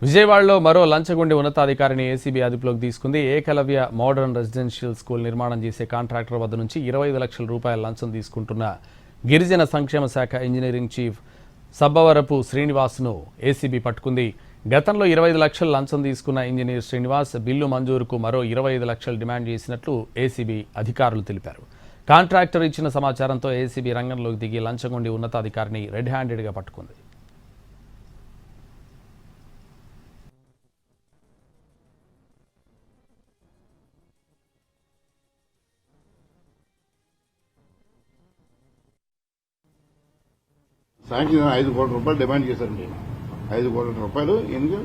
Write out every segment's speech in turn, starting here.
విజయవాడలో మరో లంచగొండి ఉన్నతాధికారిని ఏసీబీ అదుపులోకి తీసుకుంది. ఏకలవ్య మోడర్న్ రెసిడెన్షియల్ స్కూల్ నిర్మాణం చేసే కాంట్రాక్టర్ వద్ద నుంచి 25 లక్షల రూపాయల లంచం తీసుకుంటున్న గిరిజన సంక్షేమ శాఖ ఇంజనీరింగ్ చీఫ్ సబ్బవరపు శ్రీనివాస్ను ఏసీబీ పట్టుకుంది. గతంలో 25 లక్షల లంచం తీసుకున్న ఇంజనీర్ శ్రీనివాస్ బిల్లు మంజూరుకు మరో 25 లక్షలు డిమాండ్ చేసినట్లు ఏసీబీ అధికారులు తెలిపారు. కాంట్రాక్టర్ ఇచ్చిన సమాచారంతో ఏసీబీ రంగంలోకి దిగి లంచగొండి ఉన్నతాధికారిని రెడ్ హ్యాండెడ్గా పట్టుకుంది. సాయంత్రం 5 కోట్ల రూపాయలు డిమాండ్ చేశారండి. 5 కోట్ల రూపాయలు ఎందుకు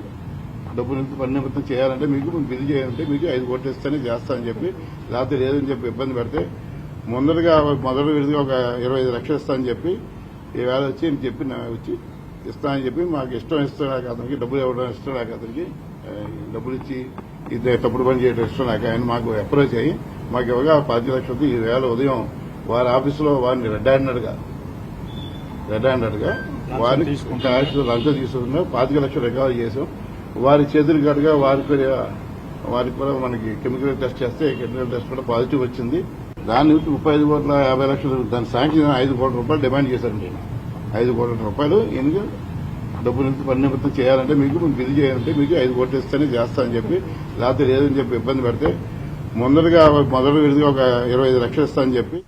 డబ్బులు పని నిమిత్తం చేయాలంటే మీకు బిల్ చేయాలంటే మీకు 5 కోట్లు ఇస్తేనే చేస్తానని చెప్పి, లేకపోతే లేదని చెప్పి ఇబ్బంది పెడితే మొదటి విడిగా ఒక 25 లక్షలు ఇస్తానని చెప్పి ఈవేళ వచ్చి చెప్పి వచ్చి ఇస్తానని చెప్పి మాకు ఇష్టం లేక అతనికి డబ్బులు ఇవ్వడం ఇష్టం లేక అతనికి డబ్బులు ఇచ్చి ఇది తప్పుడు పని చేయడం ఇష్టం లేక ఆయన మాకు అప్రోచ్ అయ్యి మాకు ఇవ్వగా 10 లక్షలు ఈవేళ ఉదయం వారి ఆఫీసులో వారిని రెడ్ హ్యాండెడ్గా వారిని లంచం తీసుకున్నాం. 25 లక్షలు రికవరీ చేసాం. వారి చేతులు కట్టుగా వారికి కూడా మనకి కెమికల్ టెస్ట్ చేస్తే కెమికల్ టెస్ట్ కూడా పాజిటివ్ వచ్చింది. దాని నుంచి 35 కోట్ల 50 లక్షలు దాని సాయంత్రం 5 కోట్ల రూపాయలు డిమాండ్ చేశారండి. 5 కోట్ల రూపాయలు ఎందుకు డబ్బులు పని నిమిత్తం చేయాలంటే మీకు బిల్ చేయాలంటే మీకు 5 కోట్లు ఇస్తేనే చేస్తానని చెప్పి, లేకపోతే లేదని చెప్పి ఇబ్బంది పెడితే మొదటి విడిగా ఒక 25 లక్షలు ఇస్తానని చెప్పి